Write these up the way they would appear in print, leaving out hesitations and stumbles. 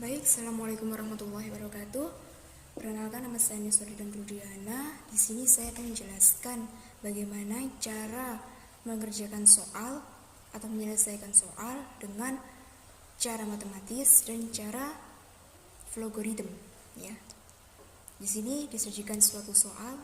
Baik, Assalamualaikum warahmatullahi wabarakatuh. Perkenalkan, nama saya Niswari dan Rudiana. Di sini saya akan menjelaskan bagaimana cara mengerjakan soal atau menyelesaikan soal dengan cara matematis dan cara logaritma. Ya, di sini disajikan suatu soal.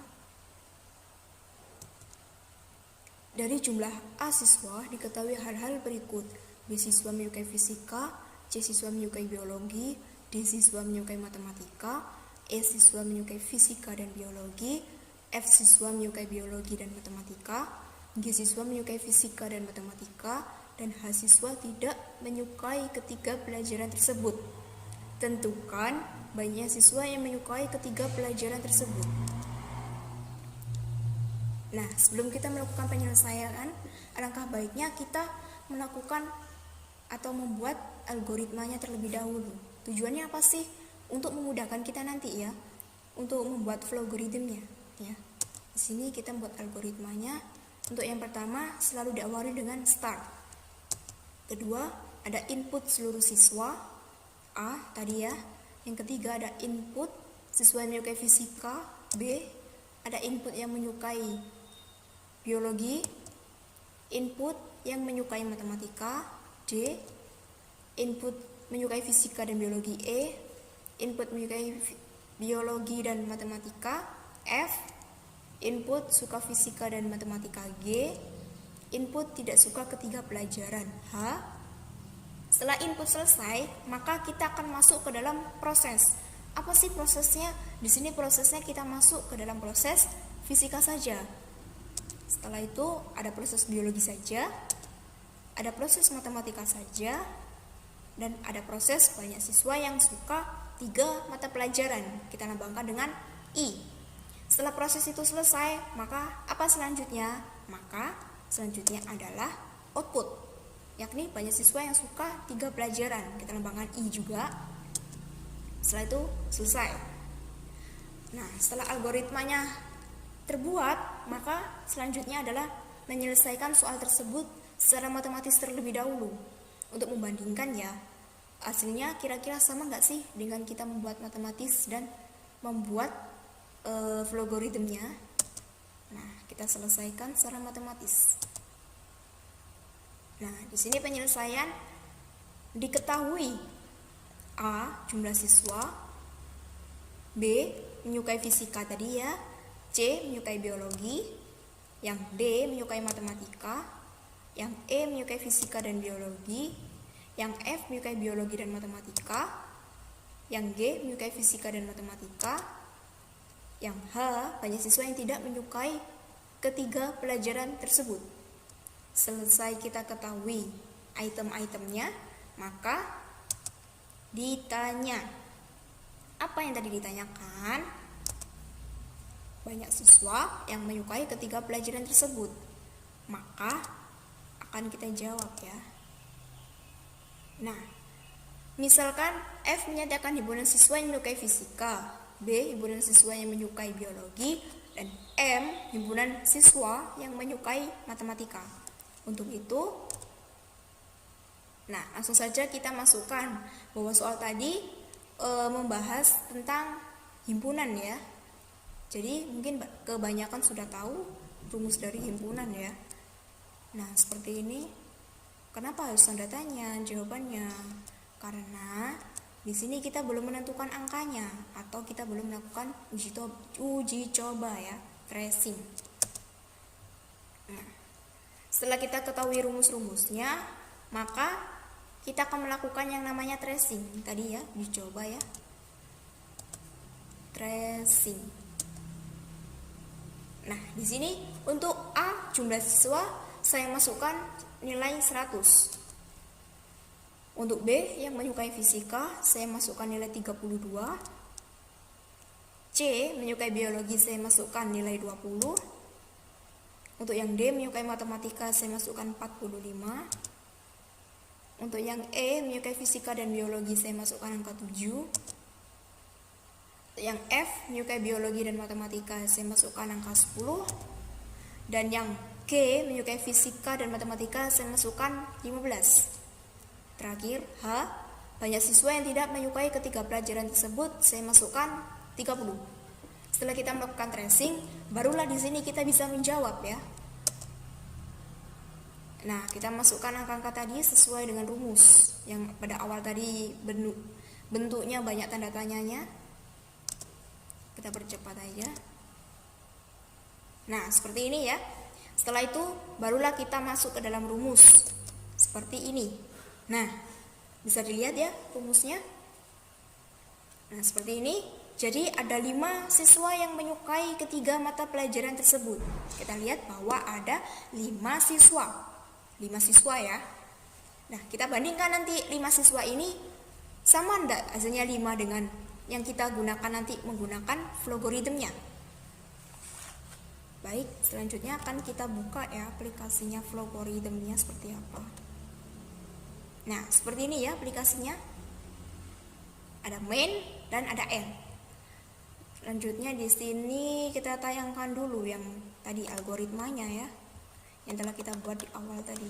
Dari jumlah A siswa diketahui hal-hal berikut: B siswa menyukai fisika, C siswa menyukai biologi, D siswa menyukai matematika, E siswa menyukai fisika dan biologi, F siswa menyukai biologi dan matematika, G siswa menyukai fisika dan matematika, dan H siswa tidak menyukai ketiga pelajaran tersebut. Tentukan banyak siswa yang menyukai ketiga pelajaran tersebut. Nah, sebelum kita melakukan penyelesaian, alangkah baiknya kita melakukan atau membuat algoritmanya terlebih dahulu. Tujuannya apa sih? Untuk memudahkan kita nanti ya, untuk membuat logaritmnya ya. Di sini kita membuat algoritmanya. Untuk yang pertama selalu diawali dengan start. Kedua, ada input seluruh siswa A tadi ya. Yang ketiga ada input siswa yang menyukai fisika B, ada input yang menyukai biologi, input yang menyukai matematika D, input menyukai fisika dan biologi E, input menyukai biologi dan matematika F, input suka fisika dan matematika G, input tidak suka ketiga pelajaran H. Setelah input selesai, maka kita akan masuk ke dalam proses. Apa sih prosesnya? Di sini prosesnya kita masuk ke dalam proses fisika saja. Setelah itu ada proses biologi saja, ada proses matematika saja, dan ada proses banyak siswa yang suka 3 mata pelajaran. Kita lambangkan dengan I. Setelah proses itu selesai, maka apa selanjutnya? Maka selanjutnya adalah output, yakni banyak siswa yang suka 3 pelajaran. Kita lambangkan I juga. Setelah itu selesai. Nah, setelah algoritmanya terbuat, maka selanjutnya adalah menyelesaikan soal tersebut secara matematis terlebih dahulu untuk membandingkan ya, hasilnya kira-kira sama nggak sih dengan kita membuat matematis dan membuat logaritmnya. Nah, kita selesaikan secara matematis. Nah, di sini penyelesaian diketahui A jumlah siswa, B menyukai fisika tadi ya, C menyukai biologi, yang D menyukai matematika, yang E menyukai fisika dan biologi, yang F menyukai biologi dan matematika, yang G menyukai fisika dan matematika, yang H banyak siswa yang tidak menyukai ketiga pelajaran tersebut. Selesai kita ketahui item-itemnya, maka ditanya. Apa yang tadi ditanyakan? Banyak siswa yang menyukai ketiga pelajaran tersebut, maka akan kita jawab ya. Nah, misalkan F menyatakan himpunan siswa yang menyukai fisika, B himpunan siswa yang menyukai biologi, dan M himpunan siswa yang menyukai matematika. Untuk itu, nah langsung saja kita masukkan bahwa soal tadi membahas tentang himpunan ya. Jadi mungkin kebanyakan sudah tahu rumus dari himpunan ya. Nah, seperti ini. Kenapa harus tanda tanya jawabannya? Karena di sini kita belum menentukan angkanya atau kita belum melakukan uji coba ya, tracing. Nah, setelah kita ketahui rumus-rumusnya, maka kita akan melakukan yang namanya tracing tadi ya, uji coba ya. Tracing. Nah, di sini untuk A jumlah siswa saya masukkan nilai 100. Untuk B yang menyukai fisika saya masukkan nilai 32. C menyukai biologi saya masukkan nilai 20. Untuk yang D menyukai matematika saya masukkan 45. Untuk yang E menyukai fisika dan biologi saya masukkan angka 7. Yang F menyukai biologi dan matematika saya masukkan angka 10. Dan yang G menyukai fisika dan matematika saya masukkan 15. Terakhir H banyak siswa yang tidak menyukai ketiga pelajaran tersebut, saya masukkan 30. Setelah kita melakukan tracing, barulah di sini kita bisa menjawab ya. Nah, kita masukkan angka-angka tadi sesuai dengan rumus yang pada awal tadi bentuknya banyak tanda tanyanya. Kita percepat aja. Nah, seperti ini ya. Setelah itu barulah kita masuk ke dalam rumus seperti ini. Nah, bisa dilihat ya rumusnya. Nah, seperti ini. Jadi ada 5 siswa yang menyukai ketiga mata pelajaran tersebut. Kita lihat bahwa ada 5 siswa. 5 siswa ya. Nah, kita bandingkan nanti 5 siswa ini sama enggak hasilnya 5 dengan yang kita gunakan nanti menggunakan logaritmnya. Baik, selanjutnya akan kita buka ya aplikasinya logaritmnya seperti apa. Nah, seperti ini ya aplikasinya. Ada main dan ada end. Selanjutnya di sini kita tayangkan dulu yang tadi algoritmanya ya, yang telah kita buat di awal tadi.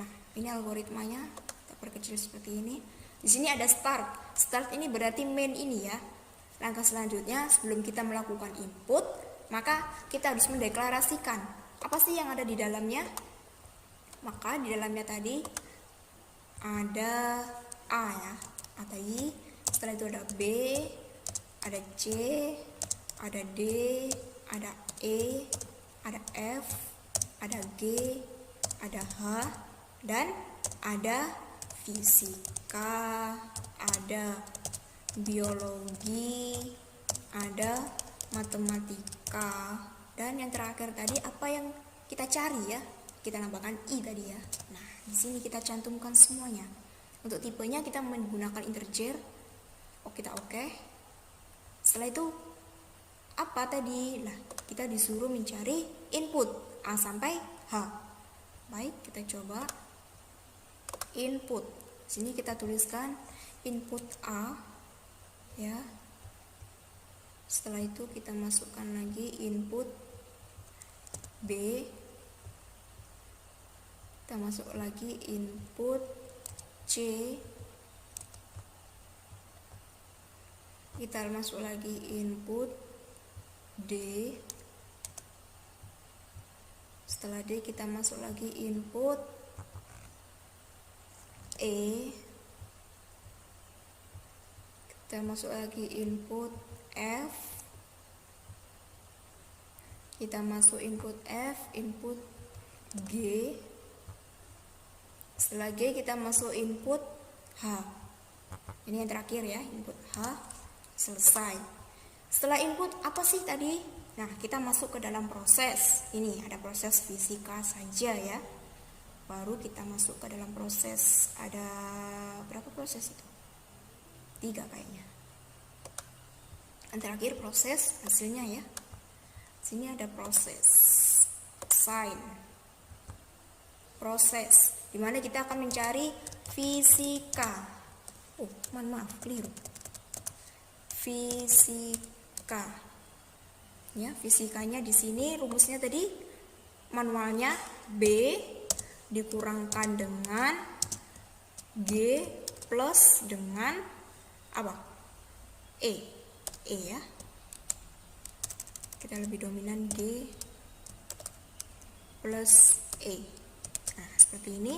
Nah, ini algoritmanya, kita perkecil seperti ini. Di sini ada start. Start ini berarti main ini ya. Langkah selanjutnya sebelum kita melakukan input, maka kita harus mendeklarasikan apa sih yang ada di dalamnya. Maka di dalamnya tadi ada A ya, atau I. Setelah itu ada B, ada C, ada D, ada E, ada F, ada G, ada H, dan ada fisika, ada biologi, ada matematika, dan yang terakhir tadi apa yang kita cari ya, kita nambahkan I tadi ya. Nah, di sini kita cantumkan semuanya. Untuk tipenya kita menggunakan integer. Kita oke. Setelah itu apa tadi? Nah, kita disuruh mencari input A sampai H. Baik, kita coba input. Sini kita tuliskan input A ya. Setelah itu kita masukkan lagi input B. Kita masuk lagi input C. Kita masuk lagi input D. Setelah D kita masuk lagi input E. Kita masuk lagi input F. Kita masuk input F, input G. Setelah G kita masuk input H. Ini yang terakhir ya, input H. Selesai. Setelah input apa sih tadi? Nah, kita masuk ke dalam proses. Ini ada proses fisika saja ya. Baru kita masuk ke dalam proses. Ada berapa proses itu? 3 kayaknya. Yang terakhir proses hasilnya ya. Sini ada proses. Sign. Proses. Dimana kita akan mencari fisika. Maaf, keliru. Fisika. Ya, fisikanya di sini rumusnya tadi manualnya B dikurangkan dengan G plus dengan apa? E ya. Kita lebih dominan G plus E. Nah, seperti ini.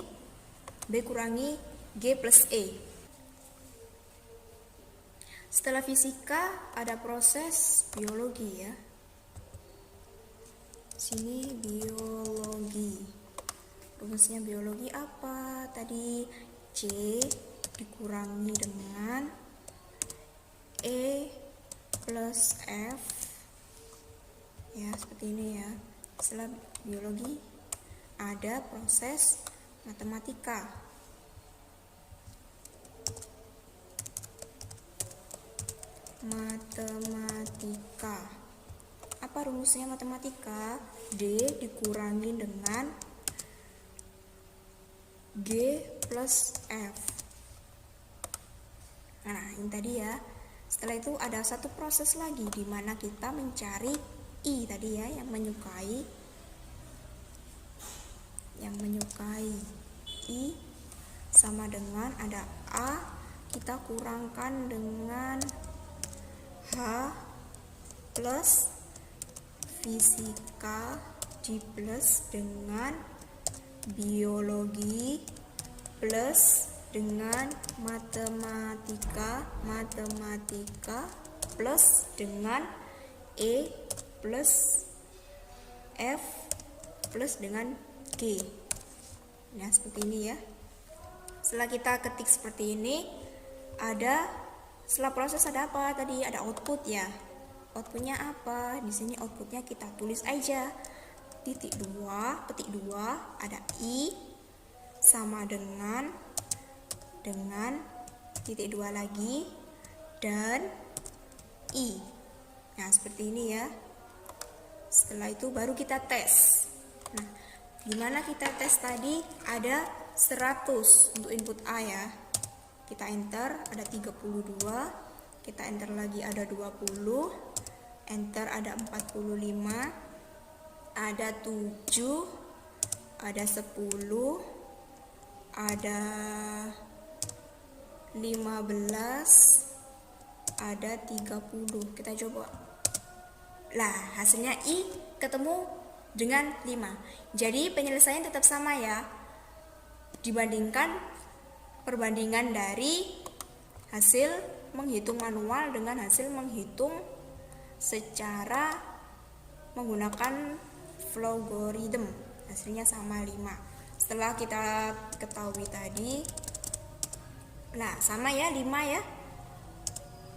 B kurangi G plus E. Setelah fisika ada proses biologi ya. Sini biologi. Rumusnya biologi apa? Tadi C dikurangi dengan E plus F. Ya, seperti ini ya. Setelah biologi ada proses matematika. Matematika. Apa rumusnya matematika? D dikurangi dengan G plus F. Nah, ini tadi ya. Setelah itu ada satu proses lagi di mana kita mencari I tadi ya, yang menyukai I. sama dengan ada A kita kurangkan dengan H plus fisika di plus dengan biologi plus dengan matematika plus dengan E plus F plus dengan G. Nah, seperti ini ya. Setelah kita ketik seperti ini, setelah proses ada apa tadi? Ada output ya. Outputnya apa? Di sini outputnya kita tulis aja. Petik 2 ada I sama dengan titik 2 lagi dan I. Nah, seperti ini ya. Setelah itu baru kita tes. Nah, gimana kita tes tadi? Ada 100 untuk input A ya. Kita enter ada 32, kita enter lagi ada 20, enter ada 45, ada 7, ada 10, ada 15, ada 30. Kita coba. Lah, hasilnya I ketemu dengan 5. Jadi penyelesaian tetap sama ya. Perbandingan dari hasil menghitung manual dengan hasil menghitung secara menggunakan logarithm. Hasilnya sama 5. Setelah kita ketahui tadi, nah sama ya 5 ya.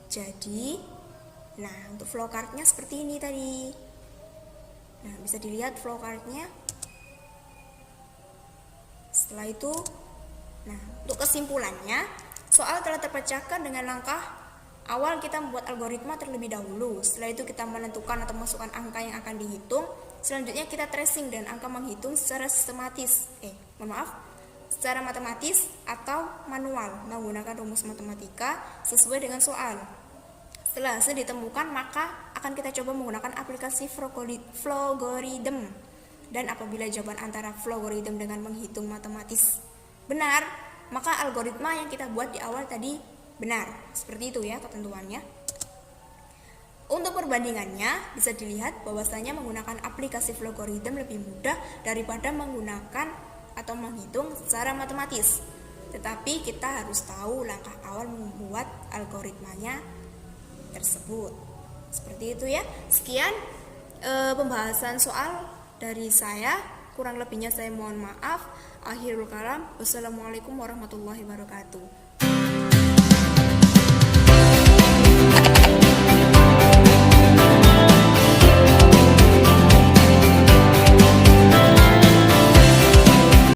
Jadi, nah untuk flowchartnya seperti ini tadi. Nah, bisa dilihat flowchartnya. Setelah itu, nah untuk kesimpulannya, soal telah terpecahkan dengan langkah awal kita membuat algoritma terlebih dahulu. Setelah itu kita menentukan atau masukkan angka yang akan dihitung. Selanjutnya kita tracing dan angka menghitung secara secara matematis atau manual menggunakan rumus matematika sesuai dengan soal. Setelah hasil ditemukan, maka akan kita coba menggunakan aplikasi logarithm. Dan apabila jawaban antara logarithm dengan menghitung matematis benar, maka algoritma yang kita buat di awal tadi benar. Seperti itu ya ketentuannya. Untuk perbandingannya bisa dilihat bahwasanya menggunakan aplikasi logarithm lebih mudah daripada menggunakan atau menghitung secara matematis. Tetapi kita harus tahu langkah awal membuat algoritmanya tersebut. Seperti itu ya. Sekian pembahasan soal dari saya. Kurang lebihnya saya mohon maaf. Akhirul kalam. Wassalamualaikum warahmatullahi wabarakatuh.